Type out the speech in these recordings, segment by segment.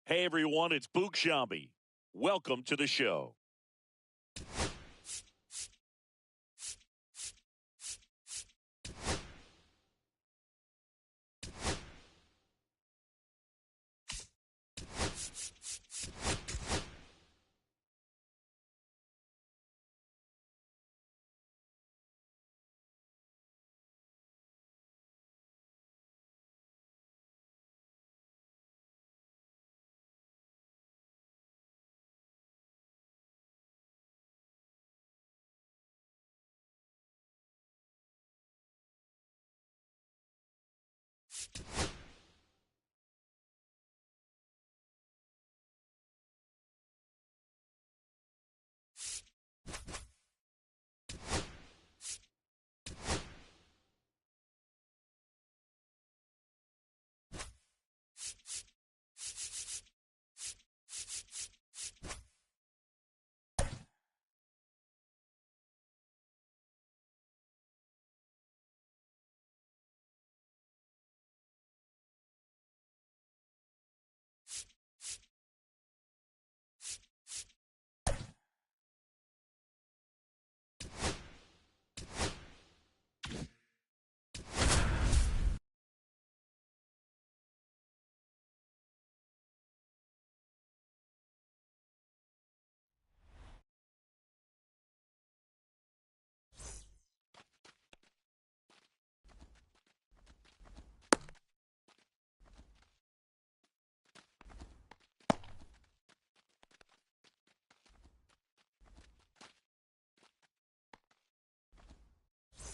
Hey everyone, it's Boog Shambi. Welcome to the show.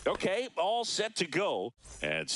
Okay, all set to go. And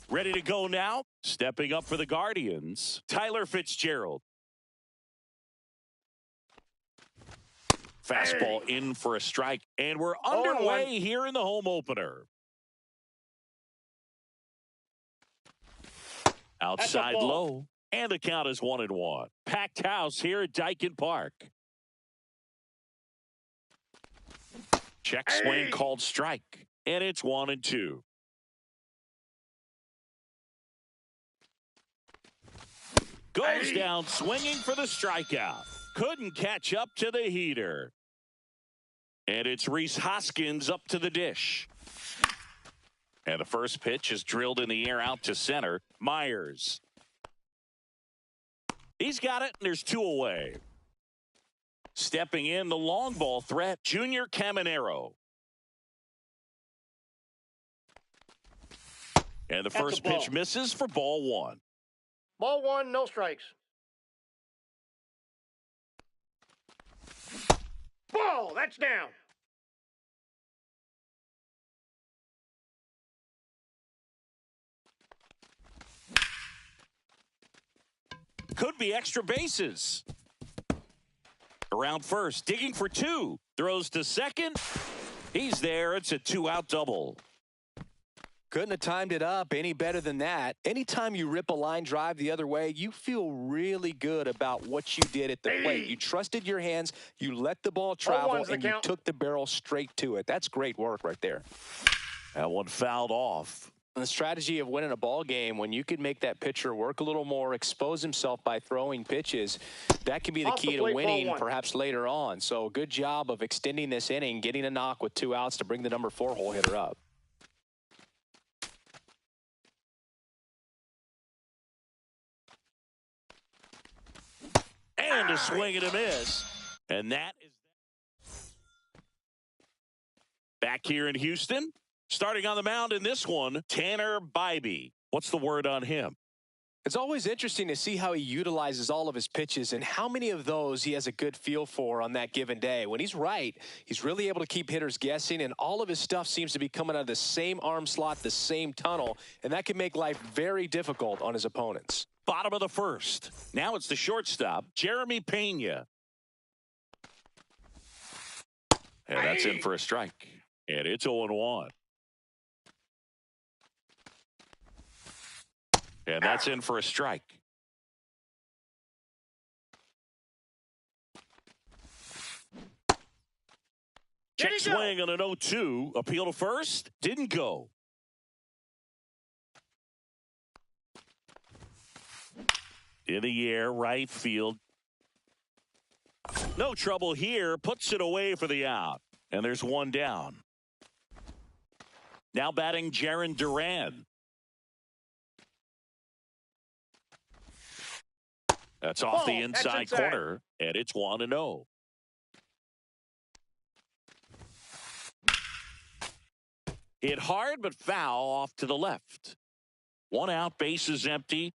ready to go now. Stepping up for the Guardians, Tyler Fitzgerald. Fastball in for a strike, and we're underway here in the home opener. Outside low, and the count is 1-1. Packed house here at Daikin Park. Check swing called strike, and it's 1-2. Goes down swinging for the strikeout. Couldn't catch up to the heater. And it's Rhys Hoskins up to the dish. And the first pitch is drilled in the air out to center. Myers. He's got it, and there's 2 away. Stepping in, the long ball threat, Junior Caminero. And the first pitch misses for ball one. Ball one, no strikes. Ball, that's down. Could be extra bases. Around first, digging for two. Throws to second. He's there. It's a two-out double. Couldn't have timed it up any better than that. Anytime you rip a line drive the other way, you feel really good about what you did at the plate. You trusted your hands, you let the ball travel, and you took the barrel straight to it. That's great work right there. That one fouled off. And the strategy of winning a ball game, when you can make that pitcher work a little more, expose himself by throwing pitches, that can be the key to winning perhaps later on. So good job of extending this inning, getting a knock with 2 outs to bring the number 4 hole hitter up. And a swing and a miss. And that is back here in Houston. Starting on the mound in this one, Tanner Bibee. What's the word on him? It's always interesting to see how he utilizes all of his pitches and how many of those he has a good feel for on that given day. When he's right, he's really able to keep hitters guessing, and all of his stuff seems to be coming out of the same arm slot, the same tunnel, and that can make life very difficult on his opponents. Bottom of the first. Now it's the shortstop, Jeremy Pena. And that's in for a strike. And it's 0-1. And that's in for a strike. Check swing on an 0-2. Appeal to first. Didn't go. In the air, right field. No trouble here. Puts it away for the out. And there's one down. Now batting Jarren Duran. That's off the inside corner, and it's 1-0. Hit hard, but foul off to the left. 1 out, bases empty.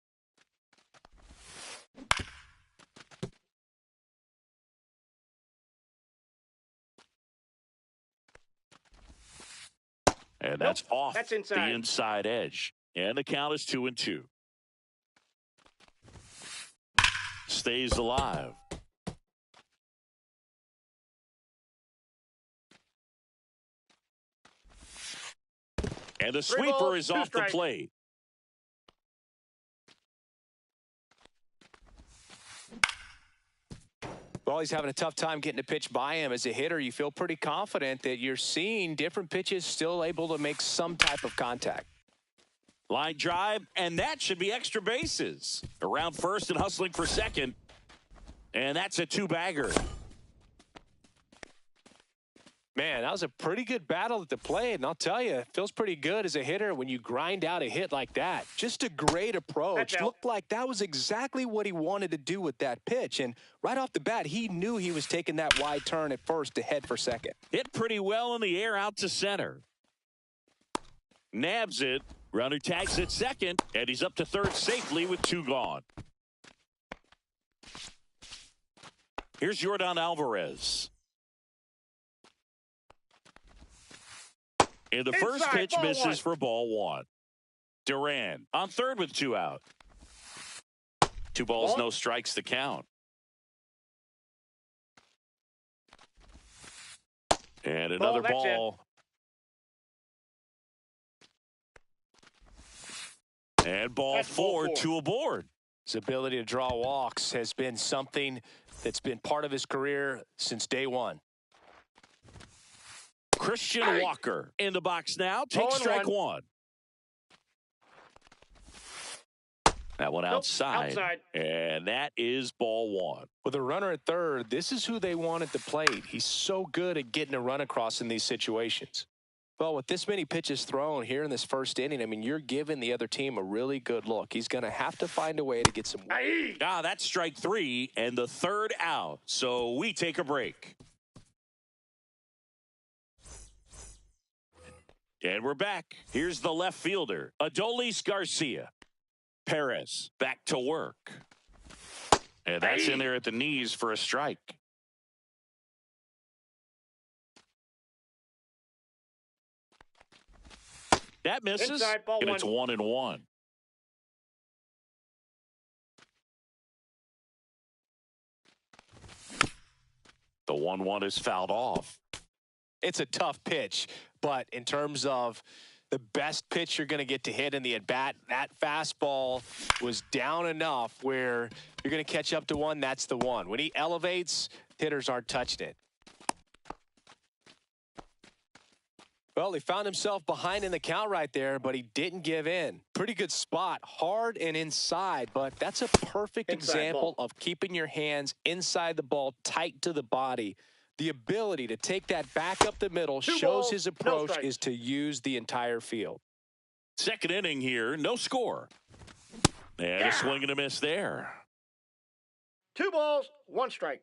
And that's off the inside edge. And the count is 2-2. Stays alive. And the sweeper is off the plate. Well, he's having a tough time getting a pitch by him. As a hitter, you feel pretty confident that you're seeing different pitches still able to make some type of contact. Line drive, and that should be extra bases. Around first and hustling for second. And that's a 2-bagger. Man, that was a pretty good battle at the plate, and I'll tell you, it feels pretty good as a hitter when you grind out a hit like that. Just a great approach. Looked like that was exactly what he wanted to do with that pitch, and right off the bat, he knew he was taking that wide turn at first to head for second. Hit pretty well in the air out to center. Nabs it. Runner tags at second, and he's up to third safely with 2 gone. Here's Jordan Alvarez. And the first pitch misses for ball 1. Duran on third with 2 out. 2 balls, no strikes to count. And another ball. And ball 4, 2 aboard. His ability to draw walks has been something that's been part of his career since day one. Christian Walker in the box now. Takes strike 1. That one outside. And that is ball 1. With a runner at third, this is who they want at the plate. He's so good at getting a run across in these situations. Well, with this many pitches thrown here in this first inning, I mean, you're giving the other team a really good look. He's going to have to find a way to get some. That's strike 3 and the third out. So we take a break. And we're back. Here's the left fielder, Adolis Garcia. Perez back to work. And that's in there at the knees for a strike. That misses, Inside, ball and it's 1-1. The 1-1 is fouled off. It's a tough pitch, but in terms of the best pitch you're going to get to hit in the at-bat, that fastball was down enough where you're going to catch up to one, that's the one. When he elevates, hitters aren't touching it. Well, he found himself behind in the count right there, but he didn't give in. Pretty good spot, hard and inside, but that's a perfect example of keeping your hands inside the ball, tight to the body. The ability to take that back up the middle shows his approach is to use the entire field. Second inning here, no score. And a swing and a miss there. 2 balls, 1 strike.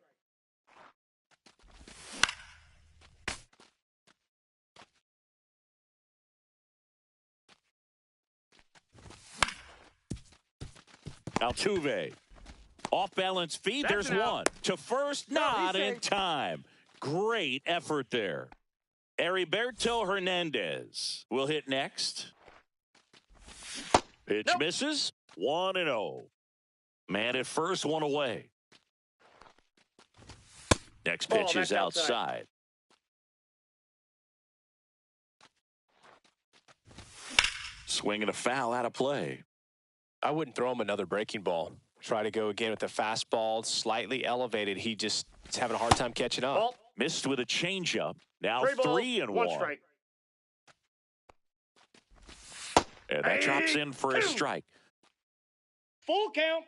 Altuve. Off balance feed. There's one. To first, not in time. Great effort there. Heriberto Hernandez will hit next. Pitch misses. 1-0. Man at first, 1 away. Next pitch is outside. Swing and a foul out of play. I wouldn't throw him another breaking ball. Try to go again with the fastball, slightly elevated. He's having a hard time catching up. Ball. Missed with a changeup. Now 3-1. 3-1. Strike. And that drops in for a strike. Full count.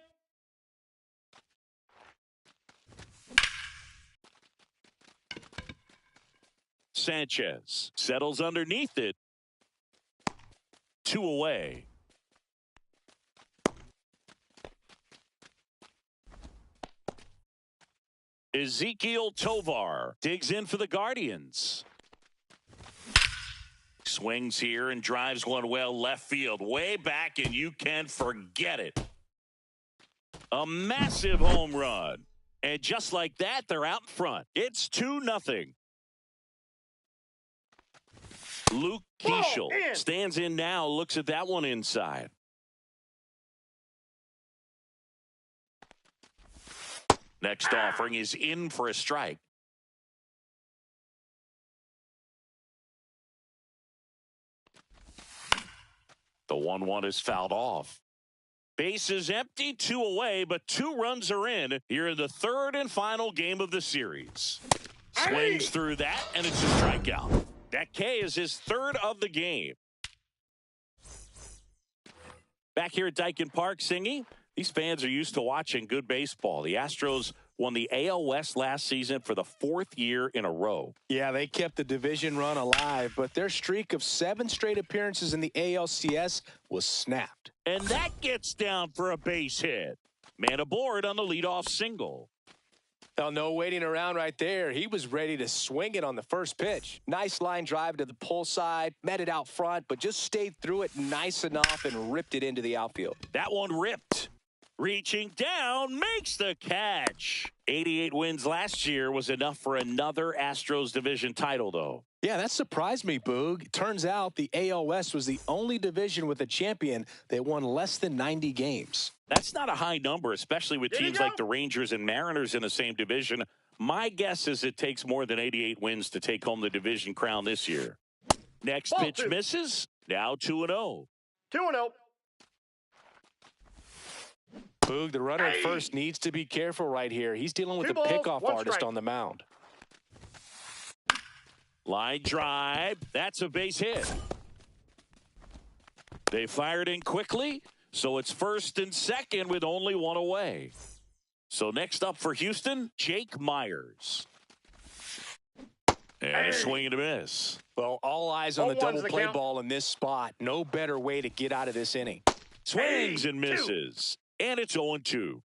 Sanchez settles underneath it. 2 away. Ezequiel Tovar digs in for the Guardians. Swings here and drives one well left field. Way back, and you can forget it. A massive home run. And just like that, they're out in front. It's 2-0. Luke Keeschel stands in now, looks at that one inside. Next offering is in for a strike. The 1-1 is fouled off. Base is empty, 2 away, but 2 runs are in here in the third and final game of the series. Swings through that, and it's a strikeout. That K is his 3rd of the game. Back here at Daikin Park, Singy, these fans are used to watching good baseball. The Astros won the AL West last season for the 4th year in a row. Yeah, they kept the division run alive, but their streak of 7 straight appearances in the ALCS was snapped. And that gets down for a base hit. Man aboard on the leadoff single. Well, no waiting around right there. He was ready to swing it on the first pitch. Nice line drive to the pull side, met it out front, but just stayed through it nice enough and ripped it into the outfield. That one ripped. Reaching down, makes the catch. 88 wins last year was enough for another Astros division title, though. Yeah, that surprised me, Boog. Turns out the AL West was the only division with a champion that won less than 90 games. That's not a high number, especially with teams like the Rangers and Mariners in the same division. My guess is it takes more than 88 wins to take home the division crown this year. Next pitch misses. Now 2-0. 2-0. Boog, the runner at first needs to be careful right here. He's dealing with a pickoff artist on the mound. Line drive. That's a base hit. They fired in quickly, so it's 1st and 2nd with only 1 away. So next up for Houston, Jake Myers. And a swing and a miss. Well, all eyes on the 0-1's double the play count. ball in this spot. No better way to get out of this inning. Swings and 2. misses. And it's 0-2.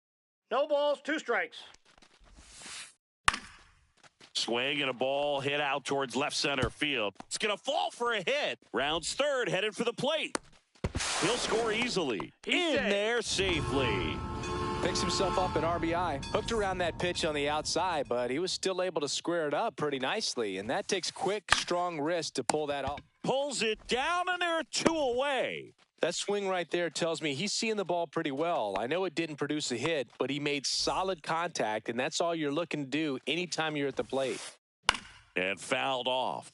No balls, 2 strikes. Swing and a ball hit out towards left center field. It's going to fall for a hit. Rounds third, headed for the plate. He'll score easily. He's safe. There safely. Picks himself up at RBI. Hooked around that pitch on the outside, but he was still able to square it up pretty nicely. And that takes quick, strong wrist to pull that off. Pulls it down, and there are 2 away. That swing right there tells me he's seeing the ball pretty well. I know it didn't produce a hit, but he made solid contact, and that's all you're looking to do anytime you're at the plate. And fouled off.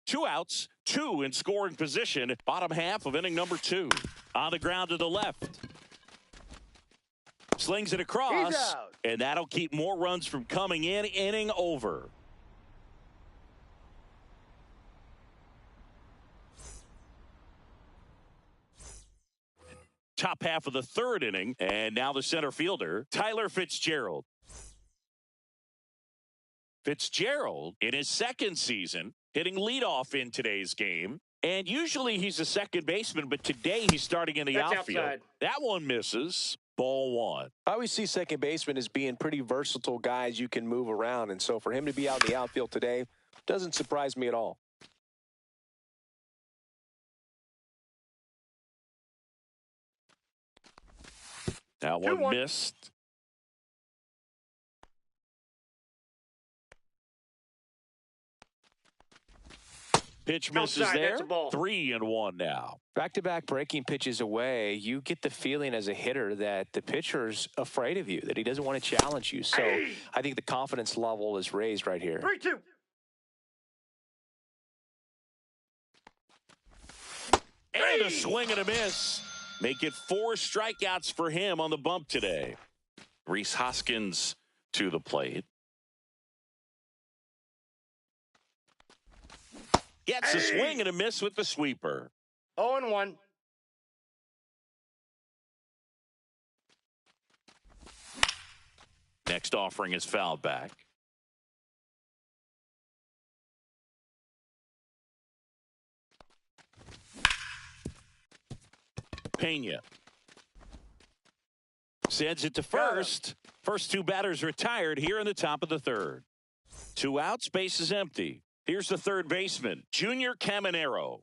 2 outs, 2 in scoring position. Bottom half of inning number 2. On the ground to the left. Slings it across, He's out. and that'll keep more runs from coming in. Inning over. Top half of the 3rd inning, and now the center fielder, Tyler Fitzgerald. Fitzgerald, in his 2nd season, hitting leadoff in today's game. And usually he's a second baseman, but today he's starting in the That's outfield. outside. That one misses. Ball 1. I always see second basemen as being pretty versatile guys you can move around, and so for him to be out in the outfield today doesn't surprise me at all. That one 2-1. missed. Pitch misses Outside, there. that's a ball. 3-1 now. Back-to-back breaking pitches away, you get the feeling as a hitter that the pitcher's afraid of you, that he doesn't want to challenge you. So I think the confidence level is raised right here. 3-2. And a swing and a miss. Make it 4 strikeouts for him on the bump today. Rhys Hoskins to the plate. Gets a swing and a miss with the sweeper. 0-1. Next offering is fouled back. Pena sends it to first. First 2 batters retired here in the top of the 3rd. 2 outs, base is empty. Here's the 3rd baseman, Junior Caminero.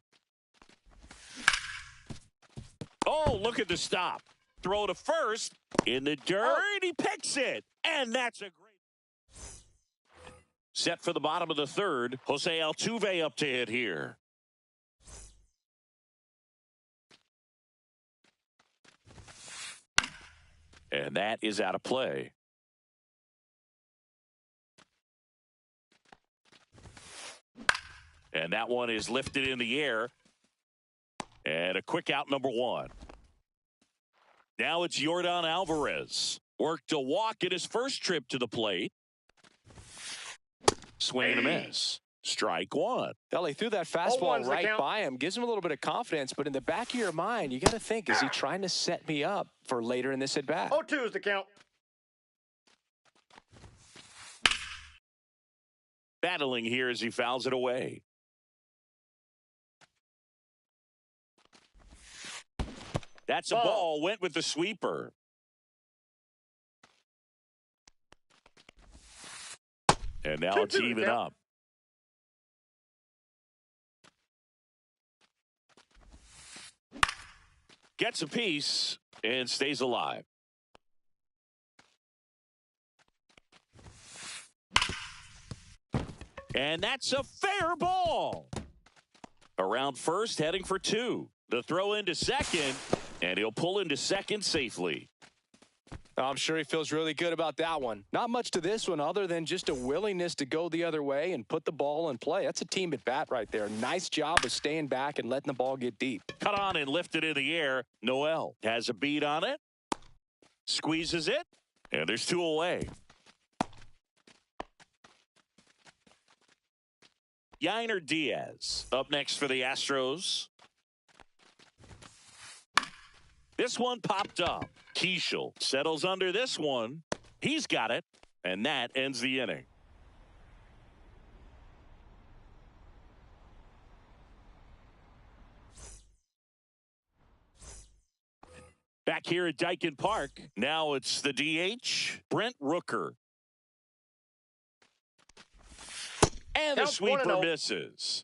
Oh, look at the stop. Throw to first in the dirt. He picks it. And that's a great. Set for the bottom of the 3rd. Jose Altuve up to hit here. And that is out of play. And that one is lifted in the air. And a quick out, number 1. Now it's Yordan Alvarez. Worked a walk in his first trip to the plate. Swing and a miss. Strike 1. Well, he threw that fastball right by him. Gives him a little bit of confidence, but in the back of your mind, you got to think, is he trying to set me up for later in this at-bat? 0-2 is the count. Battling here as he fouls it away. That's a ball. Went with the sweeper. And now it's even up. Gets a piece and stays alive. And that's a fair ball. Around first, heading for 2. The throw into second, and he'll pull into second safely. I'm sure he feels really good about that one. Not much to this one other than just a willingness to go the other way and put the ball in play. That's a team at bat right there. Nice job of staying back and letting the ball get deep. Cut on and lifted in the air. Noel has a beat on it. Squeezes it. And there's 2 away. Yainer Diaz up next for the Astros. This one popped up. Keishel settles under this one. He's got it, and that ends the inning. Back here at Dyken Park, now it's the DH, Brent Rooker. And the Count sweeper 1-0. misses.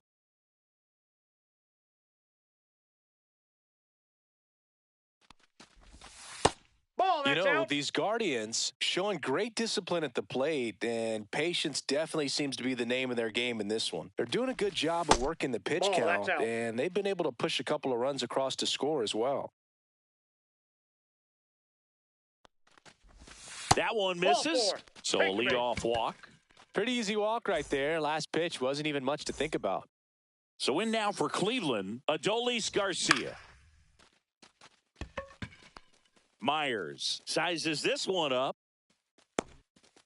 Ball, You that's know, out. these Guardians showing great discipline at the plate, and patience definitely seems to be the name of their game in this one. They're doing a good job of working the pitch Ball, that's count, out. and they've been able to push a couple of runs across to score as well. That one Ball misses, 4. so a Take the bait. leadoff walk. Pretty easy walk right there. Last pitch wasn't even much to think about. So in now for Cleveland, Adolis Garcia. Myers sizes this one up,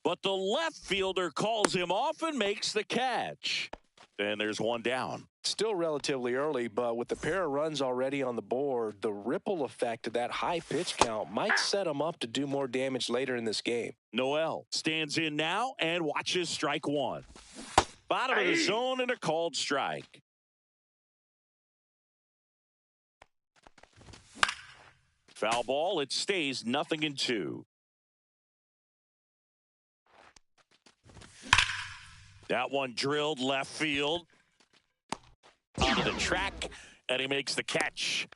but the left fielder calls him off and makes the catch. And there's one down. Still relatively early, but with the pair of runs already on the board, the ripple effect of that high pitch count might set them up to do more damage later in this game. Noel stands in now and watches strike one. Bottom of the zone and a called strike. Foul ball, it stays 0-2. That one drilled left field. Onto the track, and he makes the catch.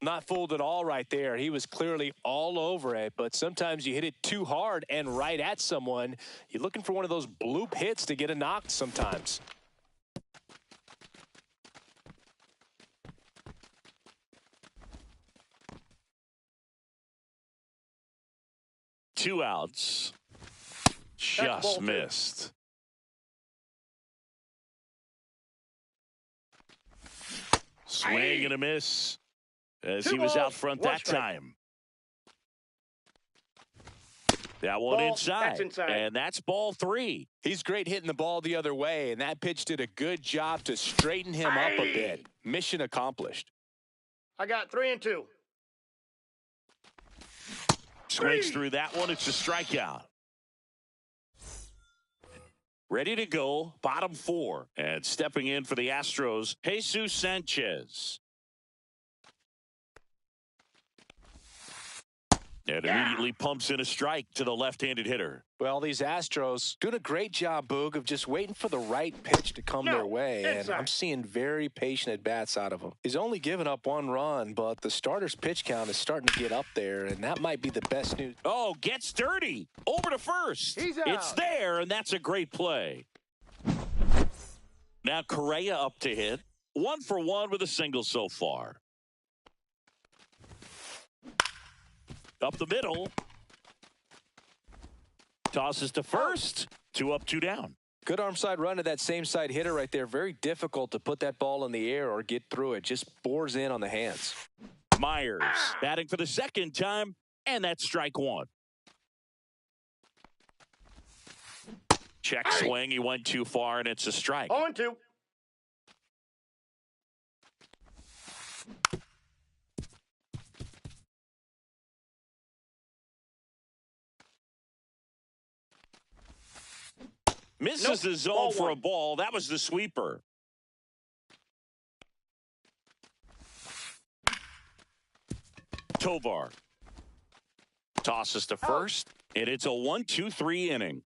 Not fooled at all right there. He was clearly all over it, but sometimes you hit it too hard and right at someone. You're looking for one of those bloop hits to get a knock sometimes. Two outs. ball Just two. missed. Swing and a miss as Two he was balls, out front one that strike. time. That one Ball, inside. that's inside. And that's ball three. He's great hitting the ball the other way, and that pitch did a good job to straighten him up a bit. Mission accomplished. I got 3-2. Swings through that one. It's a strikeout. Ready to go, bottom four. And stepping in for the Astros, Jesus Sanchez. And immediately pumps in a strike to the left-handed hitter. Well, these Astros doing a great job, Boog, of just waiting for the right pitch to come their way, and inside. I'm seeing very patient at-bats out of him. He's only given up one run, but the starter's pitch count is starting to get up there, and that might be the best news. Oh, gets dirty. Over to first. He's out. It's there, and that's a great play. Now Correa up to hit. 1 for 1 with a single so far. Up the middle. Tosses to first. 2 up, 2 down. Good arm side run to that same side hitter right there. Very difficult to put that ball in the air or get through it. Just bores in on the hands. Myers batting for the second time, and that's strike one. Check swing. He went too far, and it's a strike. 0-2. Misses the zone Ball for a one. ball. That was the sweeper. Tovar tosses to first, and it's a 1-2-3 inning.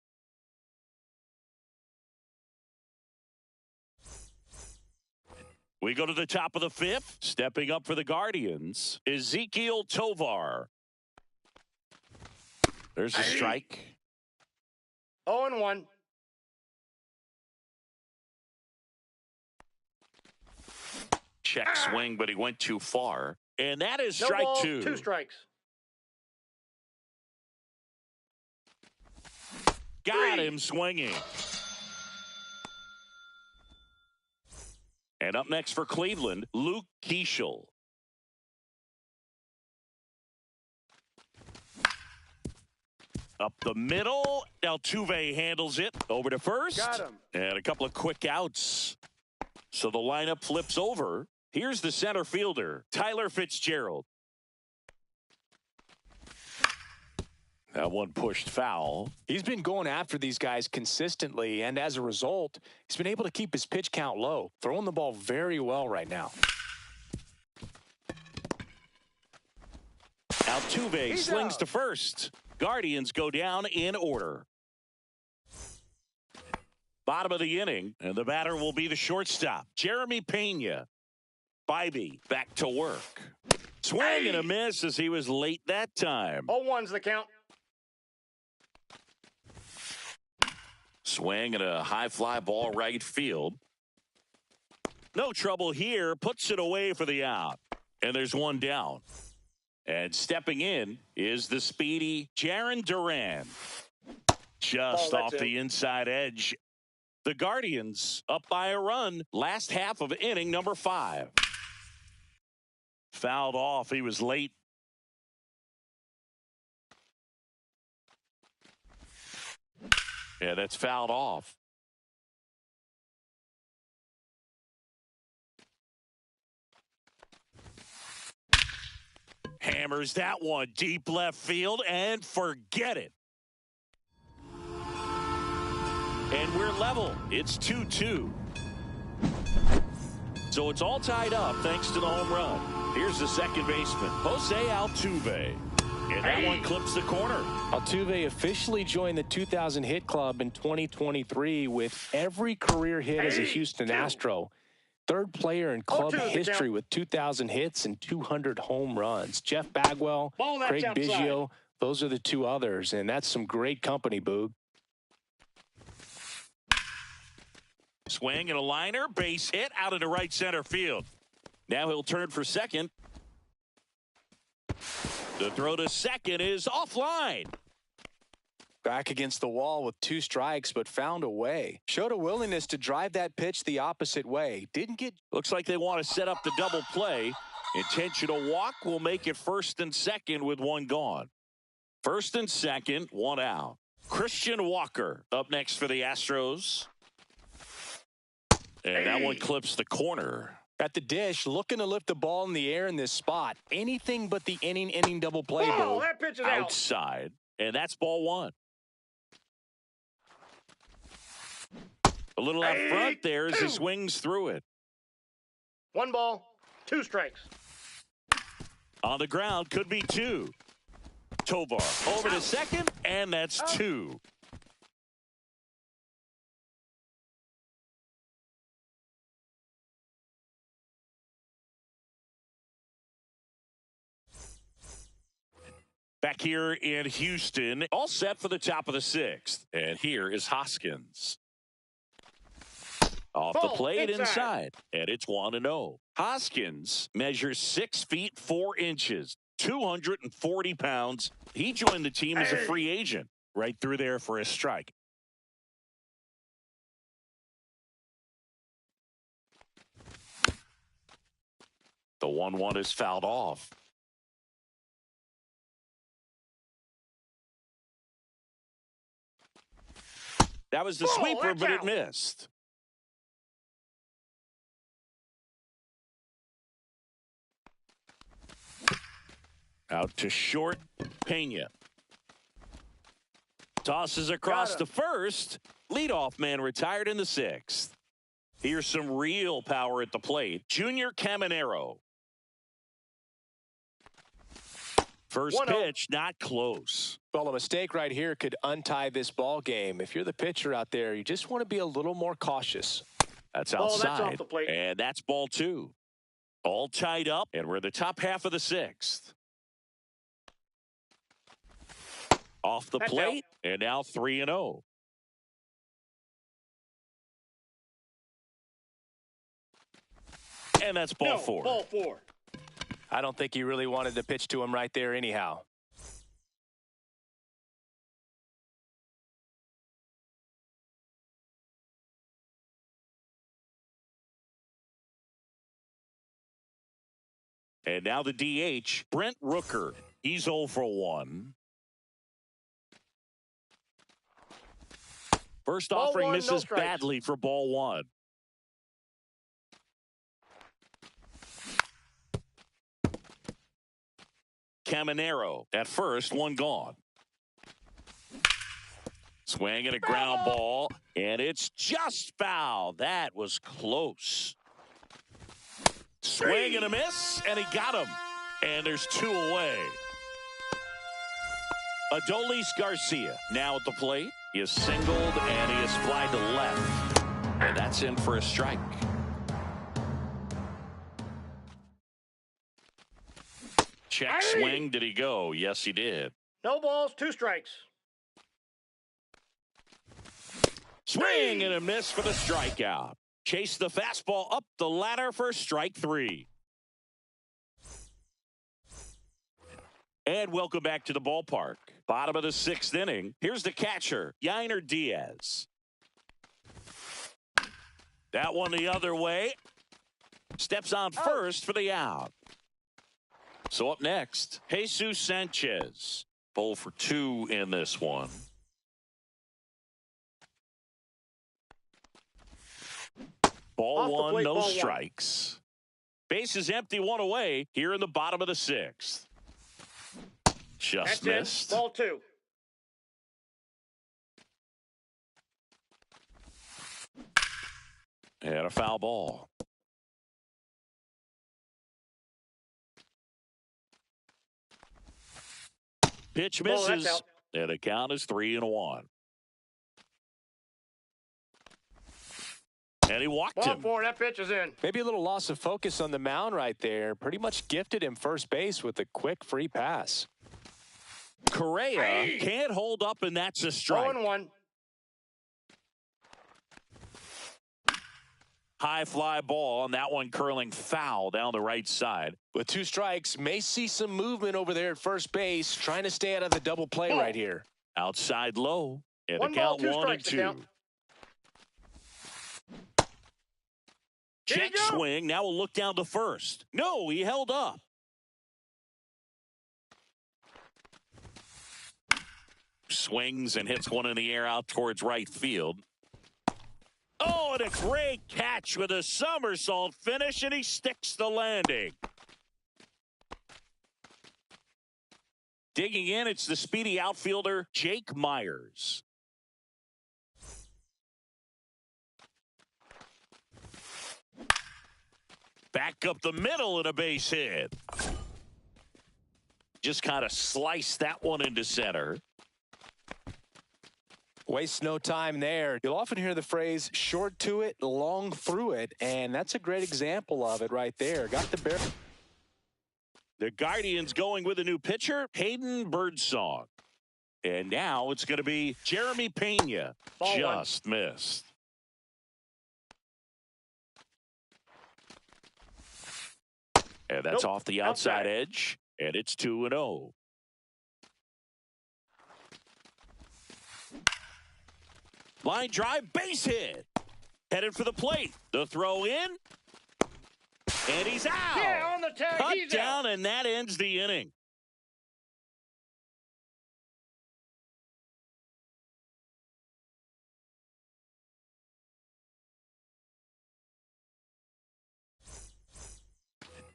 We go to the top of the fifth. Stepping up for the Guardians, Ezequiel Tovar. There's a strike. 0-1. Check swing, but he went too far. And that is No strike balls, two. 2 strikes. Got him swinging. And up next for Cleveland, Luke Keeschel. Up the middle, Altuve handles it. Over to first. Got him. And a couple of quick outs. So the lineup flips over. Here's the center fielder, Tyler Fitzgerald. That one pushed foul. He's been going after these guys consistently, and as a result, he's been able to keep his pitch count low, throwing the ball very well right now. Altuve He's slings out. to first. Guardians go down in order. Bottom of the inning, and the batter will be the shortstop, Jeremy Pena. Bibee back to work. Swing and a miss as he was late that time. 0-1's the count. Swing and a high fly ball right field. No trouble here. Puts it away for the out. And there's one down. And stepping in is the speedy Jarren Duran. Just off the inside edge. The Guardians up by a run. Last half of inning number 5. Fouled off. He was late. Yeah, that's fouled off. Hammers that one deep left field and forget it. And we're level. It's 2-2. So it's all tied up thanks to the home run. Here's the second baseman, Jose Altuve. And that one clips the corner. Altuve officially joined the 2,000 hit club in 2023 with every career hit as a Houston Astro. Third player in club history with 2,000 hits and 200 home runs. Jeff Bagwell, Craig Biggio, those are the two others, and that's some great company, Boog. Swing and a liner, base hit out into right center field. Now he'll turn for second. The throw to second is offline. Back against the wall with 2 strikes, but found a way. Showed a willingness to drive that pitch the opposite way. Didn't get... Looks like they want to set up the double play. Intentional walk will make it first and second with one gone. First and second, one out. Christian Walker up next for the Astros. And that one clips the corner. At the dish, looking to lift the ball in the air in this spot. Anything but the inning double play, Boog. That pitch is outside. And that's ball 1. A little out front there as he swings through it. 1 ball, 2 strikes. On the ground, could be 2. Tovar over to second, and that's 2. Back here in Houston, all set for the top of the 6th. And here is Hoskins. Off the plate inside. And it's 1-0. Hoskins measures 6 feet 4 inches, 240 pounds. He joined the team as a free agent. Right through there for a strike. The 1-1 is fouled off. That was the sweeper, but it missed. Out to short, Pena. Tosses across to first. Leadoff man retired in the 6th. Here's some real power at the plate. Junior Caminero. First pitch, not close. Well, a mistake right here could untie this ball game. If you're the pitcher out there, you just want to be a little more cautious. That's outside. That's off the plate. And that's ball 2. All tied up, and we're in the top half of the 6th. Off the plate, and now 3-0. And that's ball 4. Ball 4. I don't think he really wanted to pitch to him right there anyhow. And now the DH, Brent Rooker. He's 0 for 1. First offering misses badly for ball 1. Caminero at first, 1 gone. Swing and a ground ball, and it's just foul. That was close. Swing and a miss, and he got him. And there's 2 away. Adolis Garcia now at the plate. He is singled and he is flied to left. And that's in for a strike. Check swing. Did he go? Yes, he did. No balls, 2 strikes. Swing and a miss for the strikeout. Chase the fastball up the ladder for strike 3. And welcome back to the ballpark. Bottom of the 6th inning. Here's the catcher, Yainer Diaz. That one the other way. Steps on first for the out. So up next, Jesus Sanchez. 0 for 2 in this one. Ball 1, no strikes. Base is empty, 1 away here in the bottom of the 6th. Just missed. Ball 2. And a foul ball. Pitch misses. And the count is 3-1. And he walked him. Ball 4, that pitch is in. Maybe a little loss of focus on the mound right there. Pretty much gifted him first base with a quick free pass. Correa can't hold up, and that's a strike. 0-1. High fly ball, and that one curling foul down the right side. With 2 strikes, may see some movement over there at first base, trying to stay out of the double play right here. Outside low, and 1 the count ball, 2 1 and strikes 2. Check swing. Now we'll look down to first. No, he held up. Swings and hits one in the air out towards right field. Oh, and a great catch with a somersault finish, and he sticks the landing. Digging in, it's the speedy outfielder, Jake Myers. Back up the middle and a base hit. Just kind of sliced that one into center. Waste no time there. You'll often hear the phrase short to it, long through it, and that's a great example of it right there. Got the barrel. The Guardians going with a new pitcher, Hayden Birdsong. And now it's going to be Jeremy Pena. Ball just missed. And that's off the outside edge, and it's 2-0. Line drive, base hit. Headed for the plate. The throw in. And he's out. Yeah, on the tag. Cut He's down, out. and that ends the inning.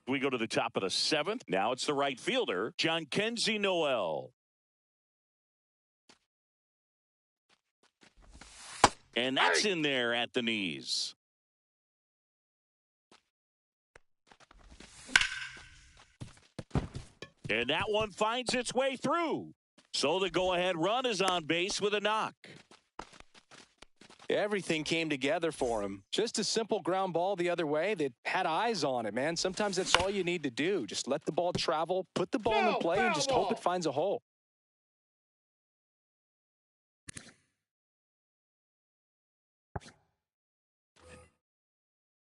We go to the top of the 7th. Now it's the right fielder, Jhonkensy Noel. And that's in there at the knees. And that one finds its way through. So the go-ahead run is on base with a knock. Everything came together for him. Just a simple ground ball the other way that had eyes on it, man. Sometimes that's all you need to do. Just let the ball travel, put the ball in play, and just hope it finds a hole.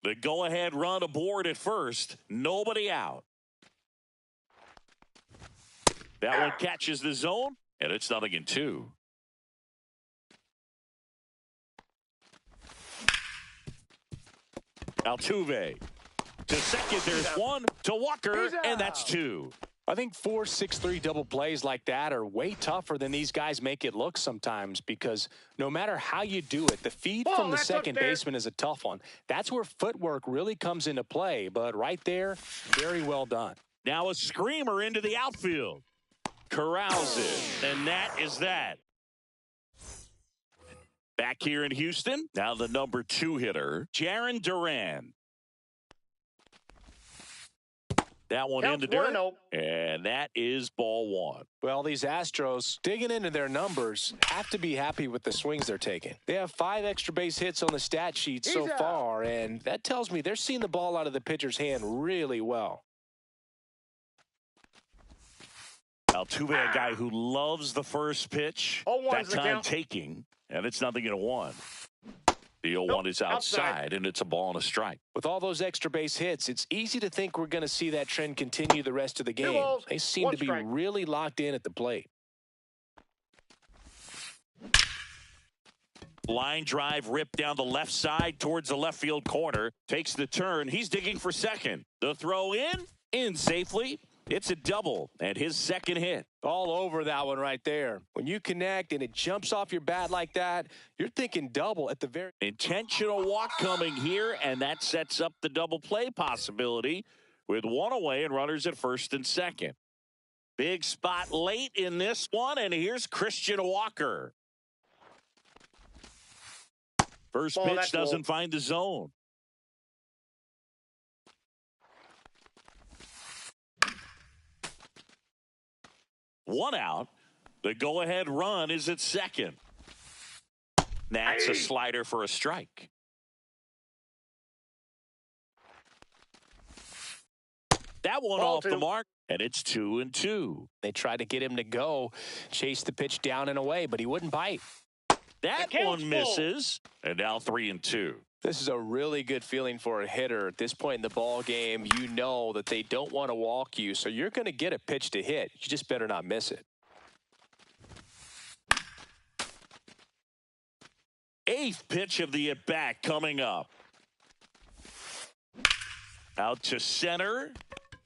The go-ahead run aboard at first. Nobody out. That one catches the zone, and it's 0-2. Altuve to second. There's one to Walker, and that's 2. I think 4-6-3 double plays like that are way tougher than these guys make it look sometimes, because no matter how you do it, the feed from the second baseman is a tough one. That's where footwork really comes into play, but right there, very well done. Now a screamer into the outfield. Corrals it, and that is that. Back here in Houston, now the number 2 hitter, Jarren Duran. That one in Counts the dirt, 1-0. and that is ball one. Well, these Astros, digging into their numbers, have to be happy with the swings they're taking. They have 5 extra base hits on the stat sheet so far, and that tells me they're seeing the ball out of the pitcher's hand really well. Altuve, a guy who loves the first pitch. 0-1's That the time count. taking, and it's 0-1. The 0-1 Nope, is outside, and it's a ball and a strike. With all those extra base hits, it's easy to think we're going to see that trend continue the rest of the game. balls, They seem 1 to be strike. really locked in at the plate. Line drive ripped down the left side towards the left field corner. Takes the turn. He's digging for second. The throw in safely. It's a double and his second hit. All over that one right there. When you connect and it jumps off your bat like that, you're thinking double at the very... Intentional walk coming here, and that sets up the double play possibility with one away and runners at first and second. Big spot late in this one, and here's Christian Walker. First Ball, pitch that's doesn't low. find the zone. One out. The go-ahead run is at second. That's a slider for a strike. That one Ball off 2. the mark, and it's 2-2. They tried to get him to go, chase the pitch down and away, but he wouldn't bite. That The count's one full. misses, and now 3-2. This is a really good feeling for a hitter. At this point in the ball game, you know that they don't want to walk you, so you're going to get a pitch to hit. You just better not miss it. Eighth pitch of the at-bat coming up. Out to center.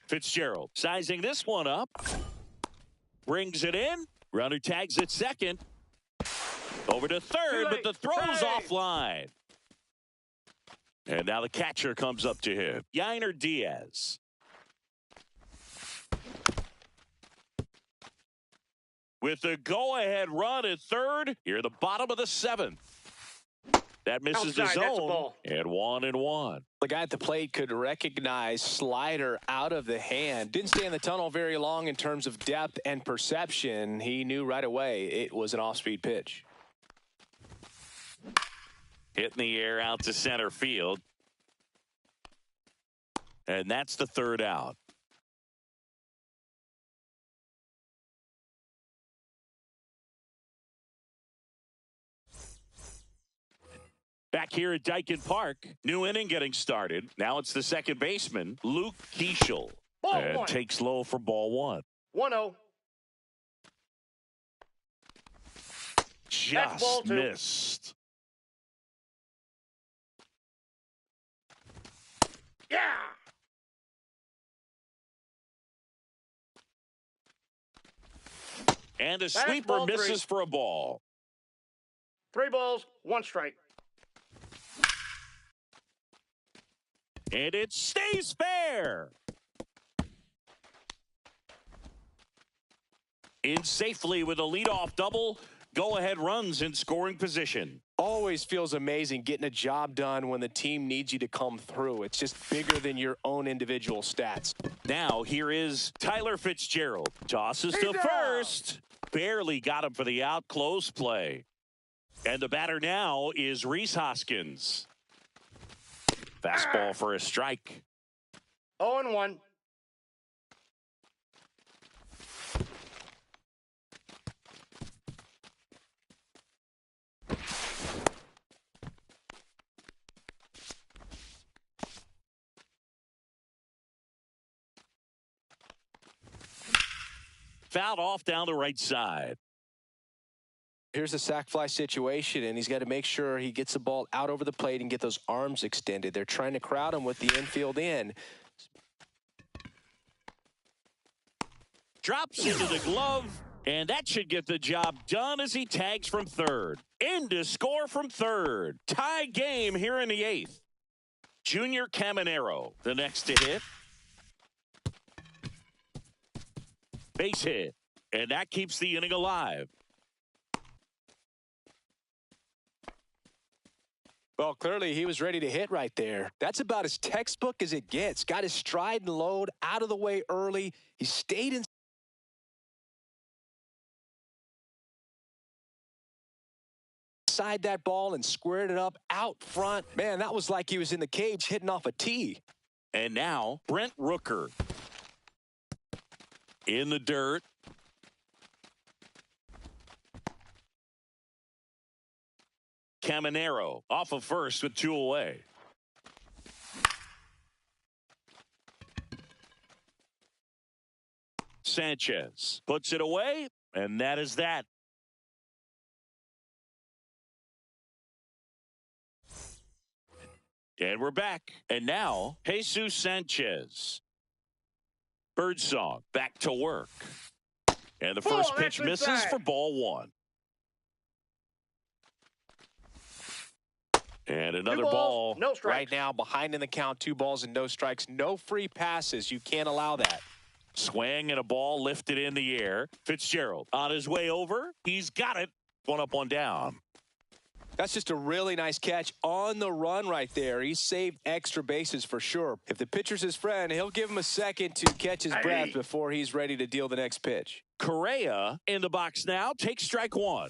Fitzgerald sizing this one up. Brings it in. Runner tags at second. Over to third, but the throw's offline. And now the catcher comes up to him. Yainer Diaz. With the go-ahead run at third, here at the bottom of the seventh. That misses the Outside, that's a zone, ball. and 1-1. The guy at the plate could recognize slider out of the hand. Didn't stay in the tunnel very long in terms of depth and perception. He knew right away it was an off-speed pitch. Hit in the air out to center field. And that's the third out. Back here at Dyken Park, new inning getting started. Now it's the second baseman, Luke Keeschel. Ball And 1. takes low for ball one. 1-0. That's ball Just 2. missed. Yeah. And a That's sweeper ball 3. misses for a ball. 3 balls, 1 strike. And it stays fair. In safely with a leadoff double. Go-ahead runs in scoring position. Always feels amazing getting a job done when the team needs you to come through. It's just bigger than your own individual stats. Now here is Tyler Fitzgerald. Tosses to He's out. first. Barely got him for the out. Close play. And the batter now is Rhys Hoskins. Fastball for a strike. 0-1. Fouled off down the right side. Here's a sac fly situation, and he's got to make sure he gets the ball out over the plate and get those arms extended. They're trying to crowd him with the infield in. Drops into the glove, and that should get the job done as he tags from third. In to score from third. Tie game here in the eighth. Junior Caminero, the next to hit. Base hit, and that keeps the inning alive. Well, clearly he was ready to hit right there. That's about as textbook as it gets. Got his stride and load out of the way early. He stayed inside that ball and squared it up out front. Man, that was like he was in the cage hitting off a tee. And now Brent Rooker in the dirt. Caminero off of first with 2 away. Sanchez puts it away, and that is that. And we're back. And now, Jesus Sanchez. Birdsong back to work. And the first pitch misses for ball 1. And another ball. No strikes. Right now, behind in the count, 2 balls and no strikes. No free passes. You can't allow that. Swing and a ball lifted in the air. Fitzgerald on his way over. He's got it. 1 up, 1 down. That's just a really nice catch on the run right there. He saved extra bases for sure. If the pitcher's his friend, he'll give him a second to catch his breath before he's ready to deal the next pitch. Correa in the box now. Takes strike 1.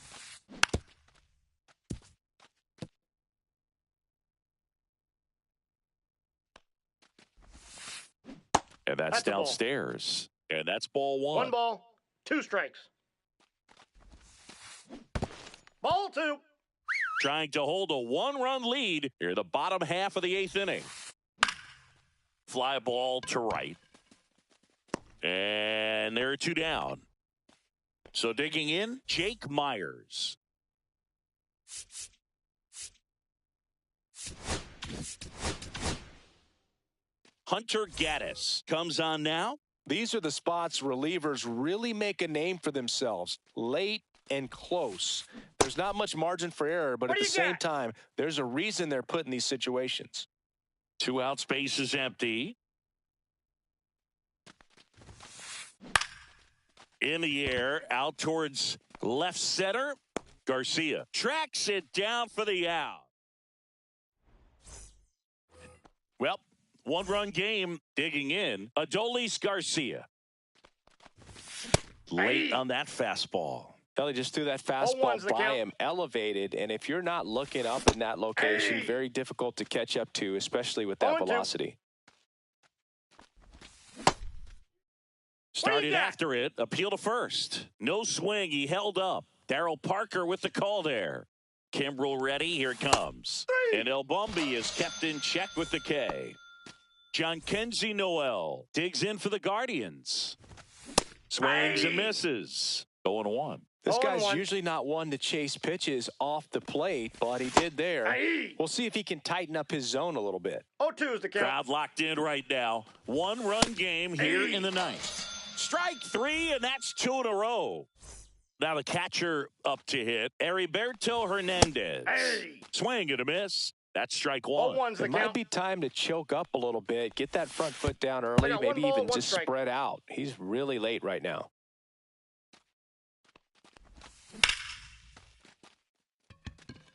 And that's downstairs. And that's ball 1. 1 ball, 2 strikes. Ball 2. Trying to hold a 1-run lead here in the bottom half of the 8th inning. Fly ball to right. And there are 2 down. So digging in, Jake Myers. Hunter Gaddis comes on now. These are the spots relievers really make a name for themselves. Late and close. There's not much margin for error, but at the same time, there's a reason they're put in these situations. 2 out, space is empty. In the air, out towards left center. Garcia tracks it down for the out. Well, 1-run game digging in. Adolis Garcia. Late on that fastball. Kelly just threw that fastball by him, elevated, and if you're not looking up in that location, very difficult to catch up to, especially with that velocity. Started after it, appeal to first. No swing, he held up. Darryl Parker with the call there. Kimbrel ready, here it comes. And El Bombi is kept in check with the K. John Kenzie Noel digs in for the Guardians. Swings and misses. 0-1. This guy's usually not one to chase pitches off the plate, but he did there. We'll see if he can tighten up his zone a little bit. 0-2 is the count. Crowd locked in right now. 1-run game here in the 9th. Strike 3, and that's 2 in a row. Now the catcher up to hit. Heriberto Hernandez. Swing and a miss. That's strike 1. It might be time to choke up a little bit. Get that front foot down early. Maybe even just spread out. He's really late right now.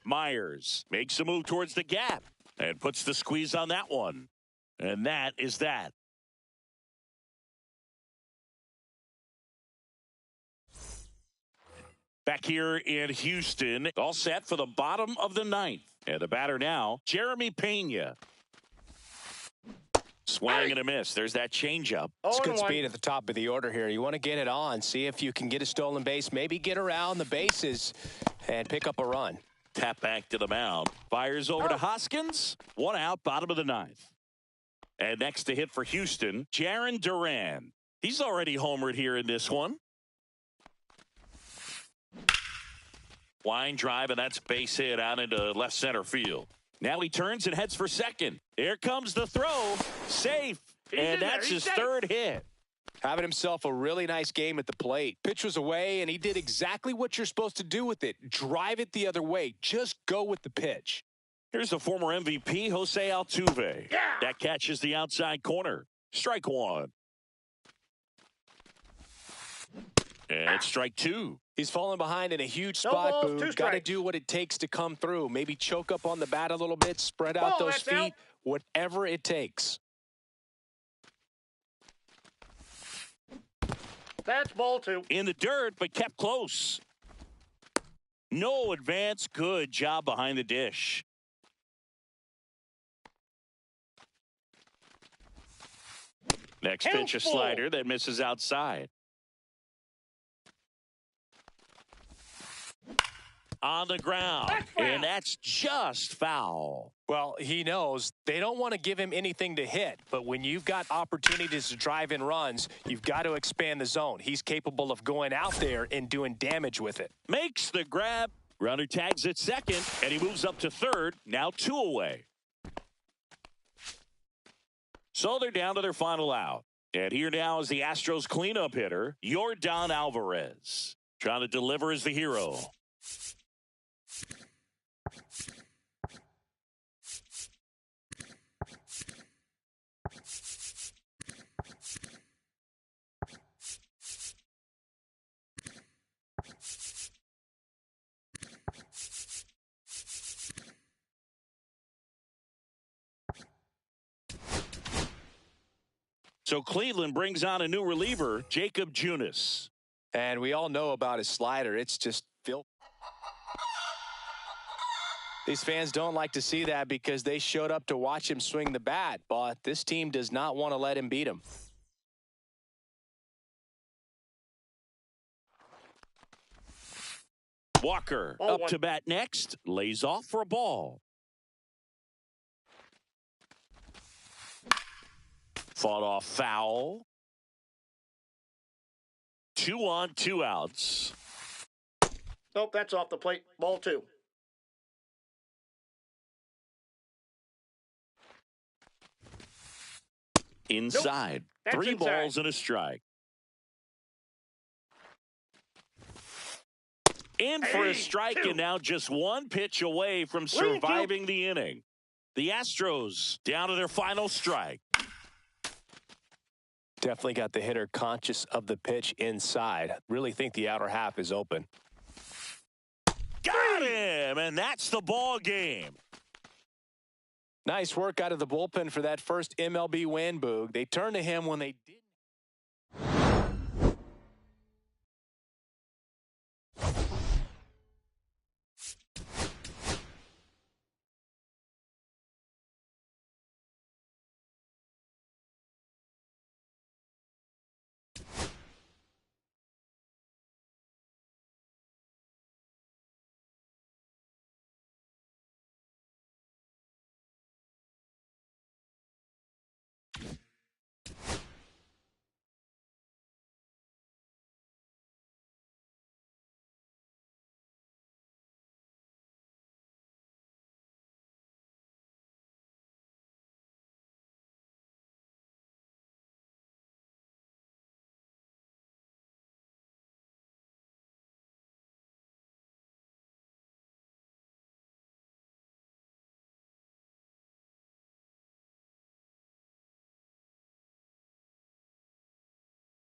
Myers makes a move towards the gap and puts the squeeze on that one. And that is that. Back here in Houston, all set for the bottom of the 9th. And the batter now, Jeremy Pena. Swing and a miss. There's that changeup. It's good speed at the top of the order here. You want to get it on, see if you can get a stolen base, maybe get around the bases and pick up a run. Tap back to the mound. Fires over to Hoskins. 1 out, bottom of the 9th. And next to hit for Houston, Jarren Duran. He's already homered here in this one. Line drive, and that's base hit out into left center field. Now he turns and heads for second. Here comes the throw. Safe. And that's his 3rd hit. Having himself a really nice game at the plate. Pitch was away, and he did exactly what you're supposed to do with it. Drive it the other way. Just go with the pitch. Here's the former MVP, Jose Altuve. That catches the outside corner. Strike 1. And strike 2. He's fallen behind in a huge No spot, balls, Boog. 2 Got to strikes. do what it takes to come through. Maybe choke up on the bat a little bit, spread out Ball, those that's feet, out. whatever it takes. That's ball 2. In the dirt, but kept close. No advance. Good job behind the dish. Next pitch, a Handful. slider that misses outside. On the ground. That's foul. And that's just foul. Well, he knows they don't want to give him anything to hit, but when you've got opportunities to drive in runs, you've got to expand the zone. He's capable of going out there and doing damage with it. Makes the grab. Runner tags at second, and he moves up to third. Now 2 away. So they're down to their final out. And here now is the Astros cleanup hitter, Yordan Alvarez. Trying to deliver as the hero. So Cleveland brings on a new reliever, Jacob Junis. And we all know about his slider. It's just filth. These fans don't like to see that because they showed up to watch him swing the bat, but this team does not want to let him beat him. Walker Ball up 1. to bat next, lays off for a ball. Fought off foul. 2 on, 2 outs. Nope, that's off the plate. Ball 2. Inside. That's 3 inside. balls and a strike. In for a strike, 2. and now just 1 pitch away from 3-2. surviving the inning. The Astros down to their final strike. Definitely got the hitter conscious of the pitch inside. Really think the outer half is open. Got him, and that's the ball game. Nice work out of the bullpen for that first MLB win, Boog. They turned to him when they didn't.